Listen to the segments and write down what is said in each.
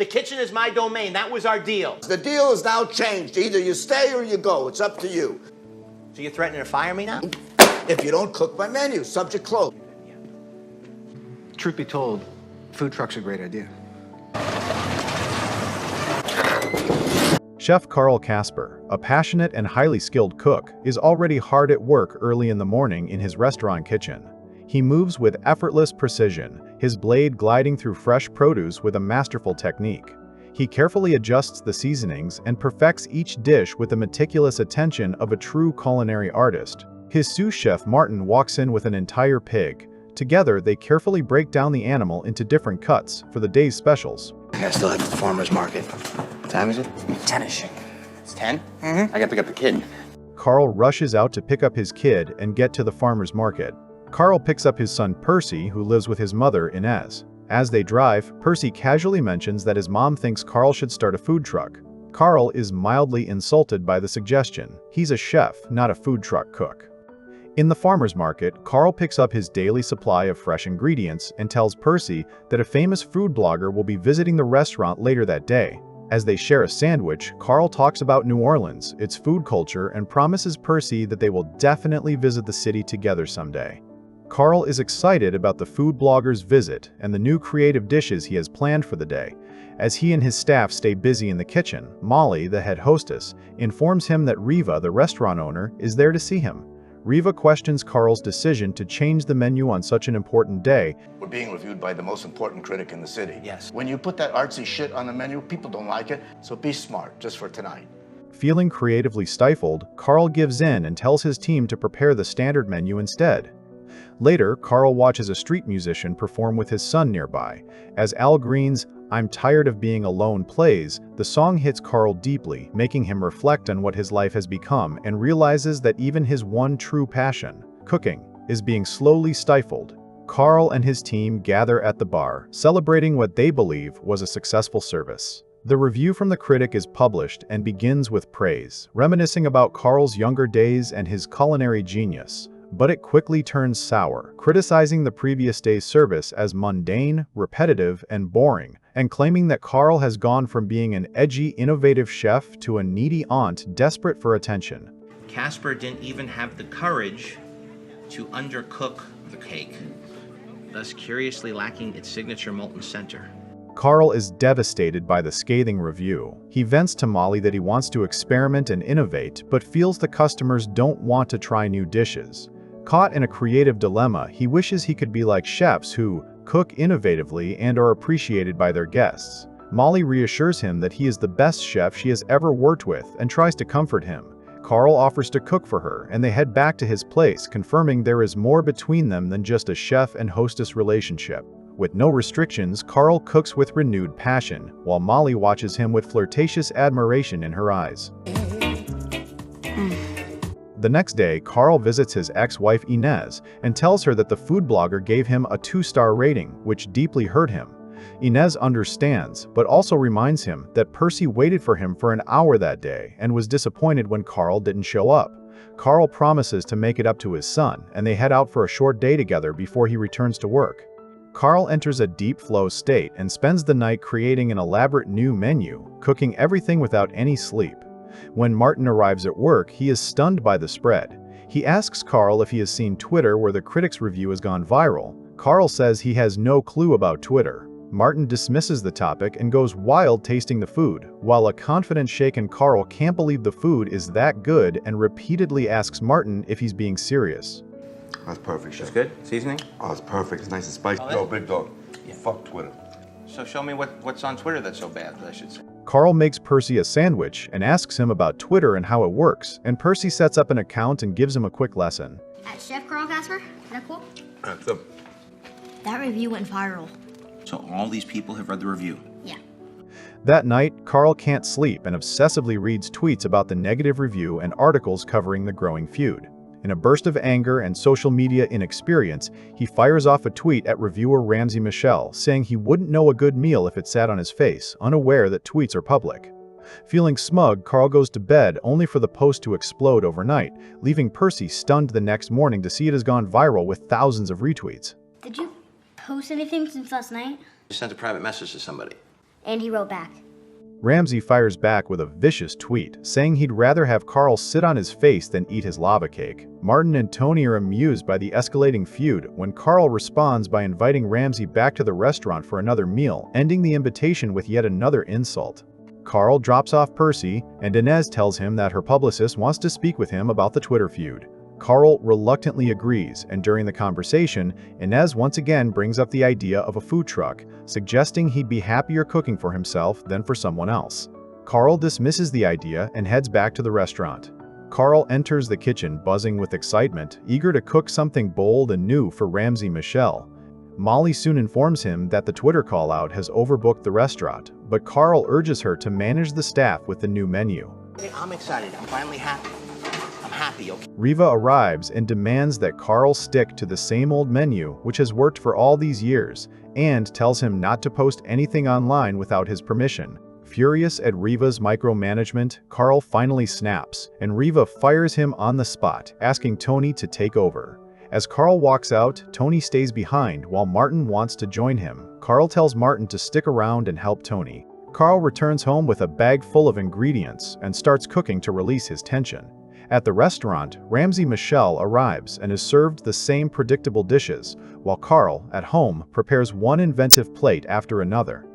The kitchen is my domain. That was our deal. The deal is now changed. Either you stay or you go. It's up to you. So you're threatening to fire me now? If you don't cook my menu, subject closed. Truth be told, food truck's a great idea. Chef Carl Casper, a passionate and highly skilled cook, is already hard at work early in the morning in his restaurant kitchen. He moves with effortless precision, his blade gliding through fresh produce with a masterful technique. He carefully adjusts the seasonings and perfects each dish with the meticulous attention of a true culinary artist. His sous chef Martin walks in with an entire pig. Together, they carefully break down the animal into different cuts for the day's specials. I still have the farmer's market. What time is it? 10-ish. It's 10? I gotta pick up the kid. Carl rushes out to pick up his kid and get to the farmer's market. Carl picks up his son Percy, who lives with his mother, Inez. As they drive, Percy casually mentions that his mom thinks Carl should start a food truck. Carl is mildly insulted by the suggestion. He's a chef, not a food truck cook. In the farmer's market, Carl picks up his daily supply of fresh ingredients and tells Percy that a famous food blogger will be visiting the restaurant later that day. As they share a sandwich, Carl talks about New Orleans, its food culture, and promises Percy that they will definitely visit the city together someday. Carl is excited about the food blogger's visit and the new creative dishes he has planned for the day. As he and his staff stay busy in the kitchen, Molly, the head hostess, informs him that Riva, the restaurant owner, is there to see him. Riva questions Carl's decision to change the menu on such an important day. We're being reviewed by the most important critic in the city. Yes. When you put that artsy shit on the menu, people don't like it, so be smart, just for tonight. Feeling creatively stifled, Carl gives in and tells his team to prepare the standard menu instead. Later, Carl watches a street musician perform with his son nearby. As Al Green's "I'm Tired of Being Alone" plays, the song hits Carl deeply, making him reflect on what his life has become and realizes that even his one true passion, cooking, is being slowly stifled. Carl and his team gather at the bar, celebrating what they believe was a successful service. The review from the critic is published and begins with praise, reminiscing about Carl's younger days and his culinary genius. But it quickly turns sour, criticizing the previous day's service as mundane, repetitive, and boring, and claiming that Carl has gone from being an edgy, innovative chef to a needy aunt desperate for attention. Casper didn't even have the courage to undercook the cake, thus curiously lacking its signature molten center. Carl is devastated by the scathing review. He vents to Molly that he wants to experiment and innovate, but feels the customers don't want to try new dishes. Caught in a creative dilemma, he wishes he could be like chefs who cook innovatively and are appreciated by their guests. Molly reassures him that he is the best chef she has ever worked with and tries to comfort him. Carl offers to cook for her, and they head back to his place, confirming there is more between them than just a chef and hostess relationship. With no restrictions, Carl cooks with renewed passion, while Molly watches him with flirtatious admiration in her eyes. The next day, Carl visits his ex-wife Inez and tells her that the food blogger gave him a 2-star rating, which deeply hurt him. Inez understands, but also reminds him that Percy waited for him for an hour that day and was disappointed when Carl didn't show up. Carl promises to make it up to his son, and they head out for a short day together before he returns to work. Carl enters a deep flow state and spends the night creating an elaborate new menu, cooking everything without any sleep. When Martin arrives at work, he is stunned by the spread. He asks Carl if he has seen Twitter where the critic's review has gone viral. Carl says he has no clue about Twitter. Martin dismisses the topic and goes wild tasting the food, while a confident shaken Carl can't believe the food is that good and repeatedly asks Martin if he's being serious. That's perfect, chef. It's good? Seasoning? Oh, it's perfect. It's nice and spicy. Oh, Yo, big dog. Yeah. Fuck Twitter. So show me what's on Twitter that's so bad, I should say. Carl makes Percy a sandwich and asks him about Twitter and how it works, and Percy sets up an account and gives him a quick lesson. At Chef Carl Casper? Is that cool? That's up. That review went viral. So all these people have read the review? Yeah. That night, Carl can't sleep and obsessively reads tweets about the negative review and articles covering the growing feud. In a burst of anger and social media inexperience, he fires off a tweet at reviewer Ramsey Michel, saying he wouldn't know a good meal if it sat on his face, unaware that tweets are public. Feeling smug, Carl goes to bed only for the post to explode overnight, leaving Percy stunned the next morning to see it has gone viral with thousands of retweets. Did you post anything since last night? You sent a private message to somebody. And he wrote back. Ramsey fires back with a vicious tweet, saying he'd rather have Carl sit on his face than eat his lava cake. Martin and Tony are amused by the escalating feud when Carl responds by inviting Ramsey back to the restaurant for another meal, ending the invitation with yet another insult. Carl drops off Percy, and Inez tells him that her publicist wants to speak with him about the Twitter feud. Carl reluctantly agrees, and during the conversation, Inez once again brings up the idea of a food truck, suggesting he'd be happier cooking for himself than for someone else. Carl dismisses the idea and heads back to the restaurant. Carl enters the kitchen buzzing with excitement, eager to cook something bold and new for Ramsey Michel. Molly soon informs him that the Twitter call-out has overbooked the restaurant, but Carl urges her to manage the staff with the new menu. I'm excited. I'm finally happy. I'm happy, okay? Riva arrives and demands that Carl stick to the same old menu, which has worked for all these years, and tells him not to post anything online without his permission. Furious at Riva's micromanagement, Carl finally snaps, and Riva fires him on the spot, asking Tony to take over. As Carl walks out, Tony stays behind while Martin wants to join him. Carl tells Martin to stick around and help Tony. Carl returns home with a bag full of ingredients and starts cooking to release his tension. At the restaurant, Ramsey Michel arrives and is served the same predictable dishes, while Carl, at home, prepares one inventive plate after another.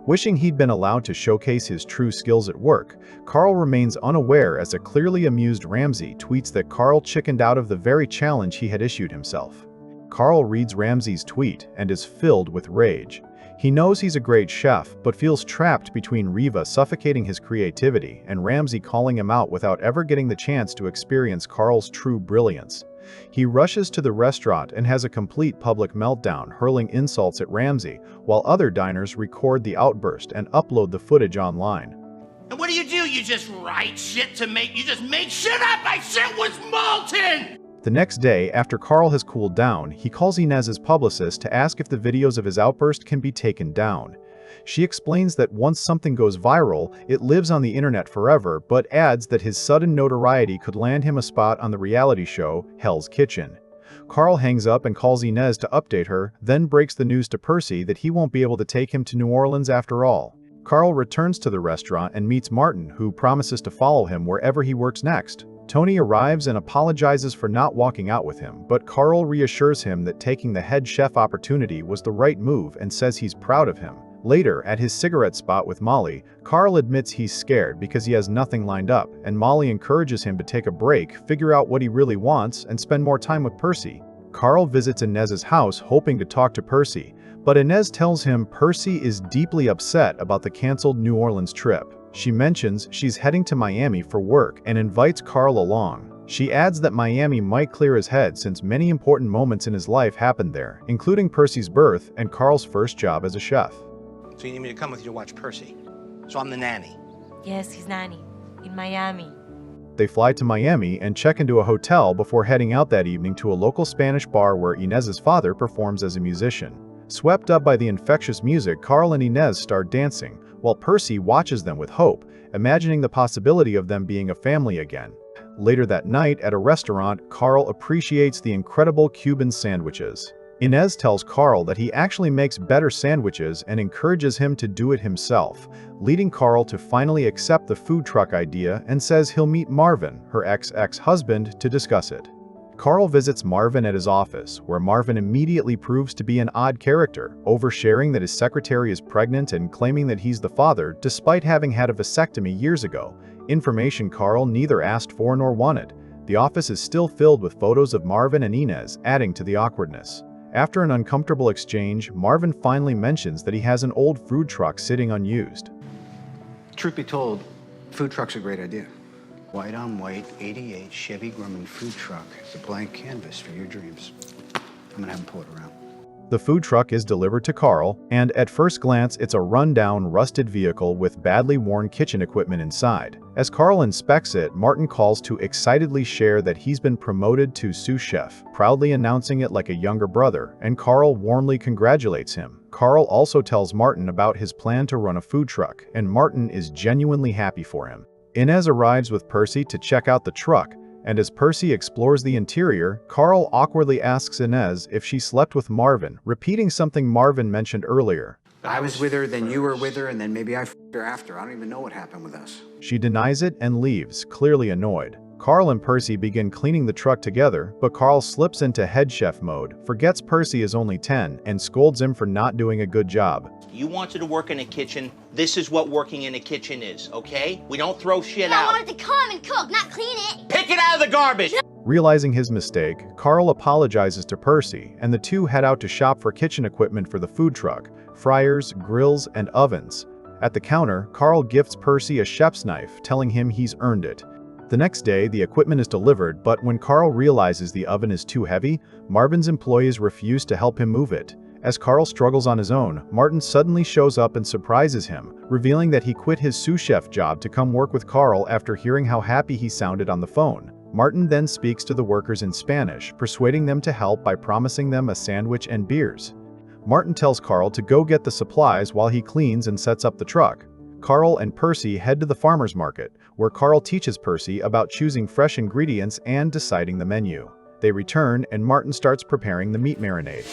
Wishing he'd been allowed to showcase his true skills at work, Carl remains unaware as a clearly amused Ramsey tweets that Carl chickened out of the very challenge he had issued himself. Carl reads Ramsey's tweet and is filled with rage. He knows he's a great chef, but feels trapped between Riva suffocating his creativity and Ramsey calling him out without ever getting the chance to experience Carl's true brilliance. He rushes to the restaurant and has a complete public meltdown, hurling insults at Ramsey, while other diners record the outburst and upload the footage online. And what do? You just write shit to make, you just make shit up! My shit was molten! The next day, after Carl has cooled down, he calls Inez's publicist to ask if the videos of his outburst can be taken down. She explains that once something goes viral, it lives on the internet forever, but adds that his sudden notoriety could land him a spot on the reality show Hell's Kitchen. Carl hangs up and calls Inez to update her, then breaks the news to Percy that he won't be able to take him to New Orleans after all. Carl returns to the restaurant and meets Martin, who promises to follow him wherever he works next. Tony arrives and apologizes for not walking out with him, but Carl reassures him that taking the head chef opportunity was the right move and says he's proud of him. Later, at his cigarette spot with Molly, Carl admits he's scared because he has nothing lined up, and Molly encourages him to take a break, figure out what he really wants, and spend more time with Percy. Carl visits Inez's house hoping to talk to Percy, but Inez tells him Percy is deeply upset about the canceled New Orleans trip. She mentions she's heading to Miami for work and invites Carl along. She adds that Miami might clear his head since many important moments in his life happened there, including Percy's birth and Carl's first job as a chef. So you need me to come with you to watch Percy? So I'm the nanny? Yes, he's nanny. In Miami. They fly to Miami and check into a hotel before heading out that evening to a local Spanish bar where Inez's father performs as a musician. Swept up by the infectious music, Carl and Inez start dancing, while Percy watches them with hope, imagining the possibility of them being a family again. Later that night, at a restaurant, Carl appreciates the incredible Cuban sandwiches. Inez tells Carl that he actually makes better sandwiches and encourages him to do it himself, leading Carl to finally accept the food truck idea and says he'll meet Marvin, her ex-husband, to discuss it. Carl visits Marvin at his office, where Marvin immediately proves to be an odd character, oversharing that his secretary is pregnant and claiming that he's the father despite having had a vasectomy years ago, information Carl neither asked for nor wanted. The office is still filled with photos of Marvin and Inez, adding to the awkwardness. After an uncomfortable exchange, Marvin finally mentions that he has an old food truck sitting unused. Truth be told, food truck's a great idea. White on white, 88 Chevy Grumman food truck. It's a blank canvas for your dreams. I'm gonna have him pull it around. The food truck is delivered to Carl, and at first glance it's a run-down, rusted vehicle with badly worn kitchen equipment inside. As Carl inspects it, Martin calls to excitedly share that he's been promoted to sous chef, proudly announcing it like a younger brother, and Carl warmly congratulates him. Carl also tells Martin about his plan to run a food truck, and Martin is genuinely happy for him. Inez arrives with Percy to check out the truck, and as Percy explores the interior, Carl awkwardly asks Inez if she slept with Marvin, repeating something Marvin mentioned earlier. I was with her, then you were with her, and then maybe I f***ed her after. I don't even know what happened with us. She denies it and leaves, clearly annoyed. Carl and Percy begin cleaning the truck together, but Carl slips into head chef mode, forgets Percy is only 10, and scolds him for not doing a good job. You wanted to work in a kitchen. This is what working in a kitchen is, okay? We don't throw shit I out. wanted to come and cook, not clean it. Pick it out of the garbage! Realizing his mistake, Carl apologizes to Percy, and the two head out to shop for kitchen equipment for the food truck: fryers, grills, and ovens. At the counter, Carl gifts Percy a chef's knife, telling him he's earned it. The next day, the equipment is delivered, but when Carl realizes the oven is too heavy, Marvin's employees refuse to help him move it. As Carl struggles on his own, Martin suddenly shows up and surprises him, revealing that he quit his sous chef job to come work with Carl after hearing how happy he sounded on the phone. Martin then speaks to the workers in Spanish, persuading them to help by promising them a sandwich and beers. Martin tells Carl to go get the supplies while he cleans and sets up the truck. Carl and Percy head to the farmer's market, where Carl teaches Percy about choosing fresh ingredients and deciding the menu. They return, and Martin starts preparing the meat marinade.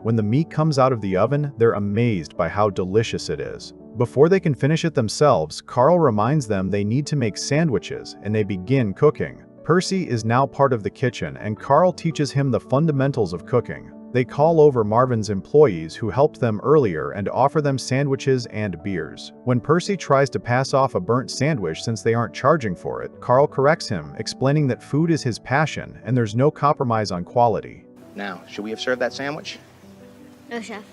When the meat comes out of the oven, they're amazed by how delicious it is. Before they can finish it themselves, Carl reminds them they need to make sandwiches, and they begin cooking. Percy is now part of the kitchen, and Carl teaches him the fundamentals of cooking. They call over Marvin's employees who helped them earlier and offer them sandwiches and beers. When Percy tries to pass off a burnt sandwich since they aren't charging for it, Carl corrects him, explaining that food is his passion and there's no compromise on quality. Now, should we have served that sandwich? No, chef.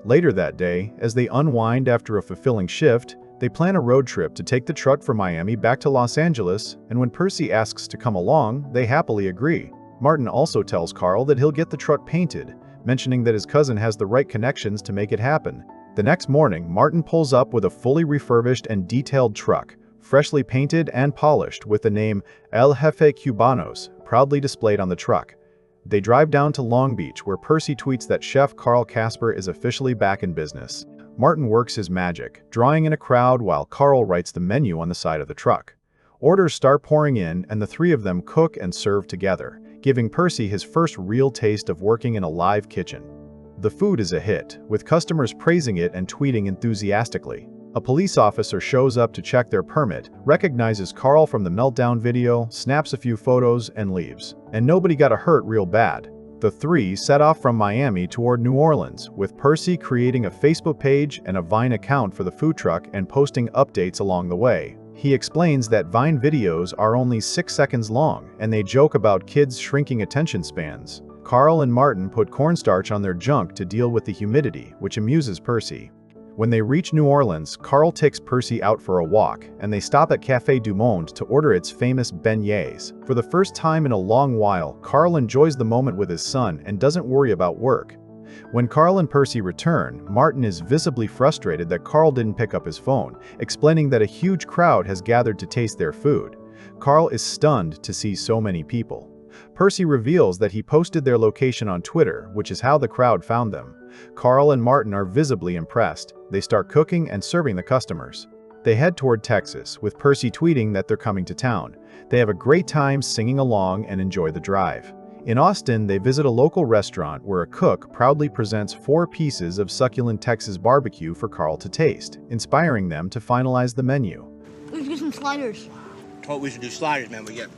Later that day, as they unwind after a fulfilling shift, they plan a road trip to take the truck from Miami back to Los Angeles, and when Percy asks to come along, they happily agree. Martin also tells Carl that he'll get the truck painted, mentioning that his cousin has the right connections to make it happen. The next morning, Martin pulls up with a fully refurbished and detailed truck, freshly painted and polished with the name El Jefe Cubanos proudly displayed on the truck. They drive down to Long Beach, where Percy tweets that Chef Carl Casper is officially back in business. Martin works his magic, drawing in a crowd while Carl writes the menu on the side of the truck. Orders start pouring in, and the three of them cook and serve together, giving Percy his first real taste of working in a live kitchen. The food is a hit, with customers praising it and tweeting enthusiastically. A police officer shows up to check their permit, recognizes Carl from the meltdown video, snaps a few photos, and leaves. And nobody got hurt real bad. The three set off from Miami toward New Orleans, with Percy creating a Facebook page and a Vine account for the food truck and posting updates along the way. He explains that Vine videos are only 6 seconds long, and they joke about kids' shrinking attention spans. Carl and Martin put cornstarch on their junk to deal with the humidity, which amuses Percy. When they reach New Orleans, Carl takes Percy out for a walk, and they stop at Café du Monde to order its famous beignets. For the first time in a long while, Carl enjoys the moment with his son and doesn't worry about work. When Carl and Percy return, Martin is visibly frustrated that Carl didn't pick up his phone, explaining that a huge crowd has gathered to taste their food. Carl is stunned to see so many people. Percy reveals that he posted their location on Twitter, which is how the crowd found them. Carl and Martin are visibly impressed. They start cooking and serving the customers. They head toward Texas, with Percy tweeting that they're coming to town. They have a great time singing along and enjoy the drive. In Austin, they visit a local restaurant where a cook proudly presents 4 pieces of succulent Texas barbecue for Carl to taste, inspiring them to finalize the menu. Let's get some sliders. Oh, we should do sliders, man. We get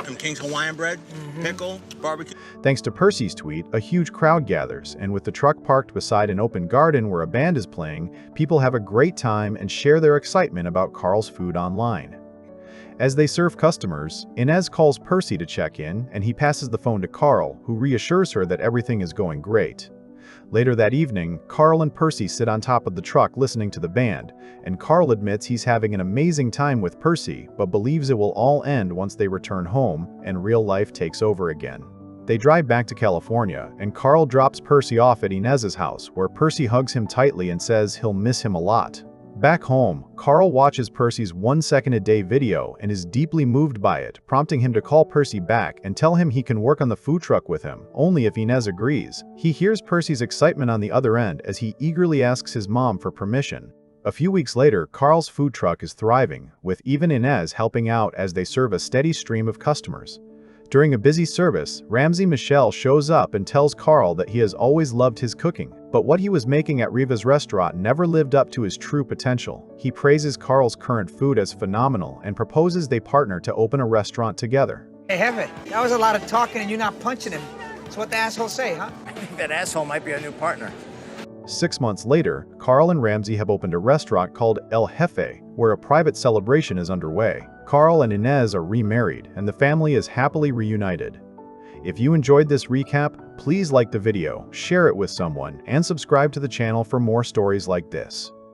some King's Hawaiian bread, pickle, barbecue. Thanks to Percy's tweet, a huge crowd gathers, and with the truck parked beside an open garden where a band is playing, people have a great time and share their excitement about Carl's food online. As they serve customers, Inez calls Percy to check in, and he passes the phone to Carl, who reassures her that everything is going great. Later that evening, Carl and Percy sit on top of the truck listening to the band, and Carl admits he's having an amazing time with Percy, but believes it will all end once they return home and real life takes over again. They drive back to California, and Carl drops Percy off at Inez's house, where Percy hugs him tightly and says he'll miss him a lot. Back home, Carl watches Percy's 1 second a day video and is deeply moved by it, prompting him to call Percy back and tell him he can work on the food truck with him, only if Inez agrees. He hears Percy's excitement on the other end as he eagerly asks his mom for permission. A few weeks later, Carl's food truck is thriving, with even Inez helping out as they serve a steady stream of customers. During a busy service, Ramsey Michel shows up and tells Carl that he has always loved his cooking, but what he was making at Riva's restaurant never lived up to his true potential. He praises Carl's current food as phenomenal and proposes they partner to open a restaurant together. Hey, Hefe, that was a lot of talking and you not punching him. That's what the assholes say, huh? I think that asshole might be our new partner. 6 months later, Carl and Ramsey have opened a restaurant called El Jefe, where a private celebration is underway. Carl and Inez are remarried, and the family is happily reunited. If you enjoyed this recap, please like the video, share it with someone, and subscribe to the channel for more stories like this.